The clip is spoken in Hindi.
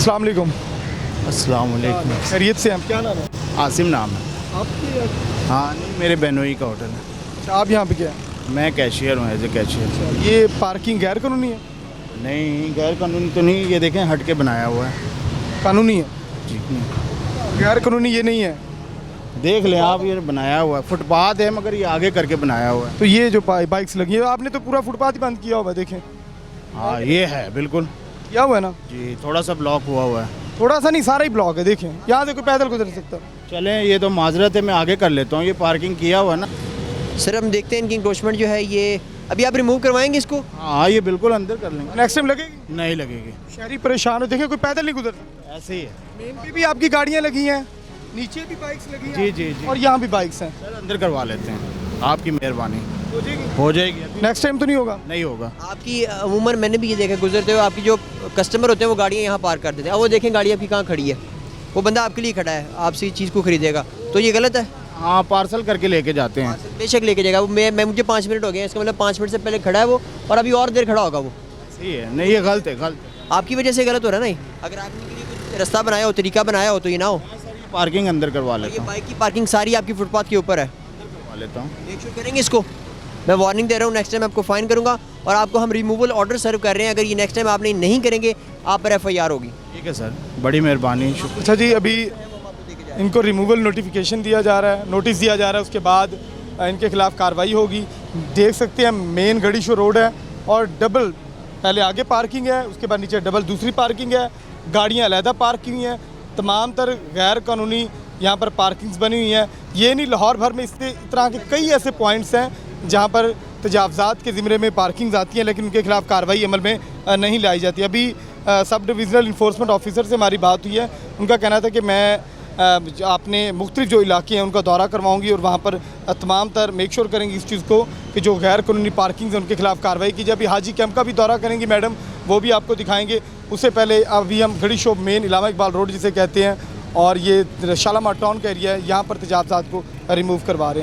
अस्सलाम वालेकुम। अस्सलाम वालेकुम। खैरियत से हम, क्या नाम है आसिम नाम है। आपकी? हाँ नहीं, मेरे बहनोई का होटल है। अच्छा, आप यहाँ पे क्या है? मैं कैशियर हूँ, एज ए कैशियर। ये पार्किंग गैर कानूनी है? नहीं, गैर कानूनी तो नहीं, ये देखें हट के बनाया हुआ है। कानूनी है? जी, गैर कानूनी ये नहीं है। देख लें आप, ये बनाया हुआ है, फुटपाथ है मगर ये आगे करके बनाया हुआ है। तो ये जो बाइक्स लगी है, आपने तो पूरा फुटपाथ ही बंद किया हुआ है, देखें। हाँ ये है, बिल्कुल किया हुआ है ना? जी, थोड़ा सा ब्लॉक हुआ है। थोड़ा सा नहीं, सारा ही ब्लॉक है, देखें। यहाँ से कोई पैदल गुजर सकता। चलें, ये तो माजरत है, मैं आगे कर लेता हूँ, ये पार्किंग किया हुआ है ना। सर हम देखते हैं इनकी इंक्रोचमेंट जो है ये अभी आप रिमूव करवाएंगे इसको? हाँ ये बिल्कुल अंदर कर लेंगे। नेक्स्ट टाइम लगेगी? नहीं लगेगी, शहरी परेशान हो, देखें कोई पैदल नहीं गुजर सकता। ऐसे ही है। मेन पे भी आपकी गाड़ियाँ लगी हैं, नीचे भी बाइक्स लगी हैं। जी जी जी, और यहाँ भी बाइक्स हैं। सर अंदर करवा लेते हैं, आपकी मेहरबानी। हो जाएगी? हो जाएगी, नेक्स्ट टाइम तो नहीं होगा? नहीं होगा। आपकी अमूमन मैंने भी ये देखा गुजरते हुए, आपकी जो कस्टमर होते हैं वो गाड़ियाँ यहाँ पार्क कर देते हैं। अब वो देखें गाड़ी आपकी कहाँ खड़ी है, वो बंदा आपके लिए खड़ा है, आपसे चीज़ को खरीदेगा, तो ये गलत है। हाँ, पार्सल करके लेके जाते हैं। बेशक लेके जाएगा वो, मैं मुझे 5 मिनट हो गए हैं, इसका मतलब 5 मिनट से पहले खड़ा है वो, और अभी और देर खड़ा होगा वो। सही है, नहीं ये गलत है, गलत है। आपकी वजह से गलत हो रहा है ना। अगर आपने के लिए कुछ रास्ता बनाया हो, तरीका बनाया हो, तो ये ना हो। पार्किंग अंदर करवा ये लेता हूँ, बाइक की पार्किंग सारी आपकी फुटपाथ के ऊपर है। करवा लेता हूँ। मेक श्योर करेंगे इसको, मैं वार्निंग दे रहा हूँ, नेक्स्ट टाइम आपको फाइन करूँगा, और आपको हम रिमूवल ऑर्डर सर्व कर रहे हैं। अगर ये नेक्स्ट टाइम आपने नहीं करेंगे, आप पर FIR होगी। ठीक है सर, बड़ी मेहरबानी, शुक्रिया। अच्छा जी, अभी इनको रिमूवल नोटिफिकेशन दिया जा रहा है, नोटिस दिया जा रहा है, उसके बाद इनके खिलाफ कार्रवाई होगी। देख सकते हैं मेन गड़ी शो रोड है और डबल पहले आगे पार्किंग है, उसके बाद नीचे डबल दूसरी पार्किंग है, गाड़ियाँ अलहदा पार्क की हुई हैं, तमाम तर गैर कानूनी यहाँ पर पार्किंग्स बनी हुई हैं। ये नहीं, लाहौर भर में इसके तरह के कई ऐसे पॉइंट्स हैं जहाँ पर तजावज़ात के ज़िम्मे में पार्किंग्स आती हैं, लेकिन उनके खिलाफ कार्रवाई अमल में नहीं लाई जाती। अभी सब डिविज़नल इन्फोर्समेंट ऑफिसर से हमारी बात हुई है, उनका कहना था कि मैं आपने मुख्तलिफ जो इलाके हैं उनका दौरा करवाऊंगी और वहाँ पर तमाम तर मेक श्योर करेंगी इस चीज़ को कि जो गैर कानूनी पार्किंग्स हैं उनके खिलाफ कार्रवाई की जाए। अभी हाजी कैंप का भी दौरा करेंगी मैडम, वो भी आपको दिखाएंगे। उससे पहले अभी हम घड़ी शॉप मेन इलामा इकबाल रोड जिसे कहते हैं, और ये शालामार टाउन का एरिया है, यहाँ पर तजावज़ात को रिमूव करवा रहे हैं।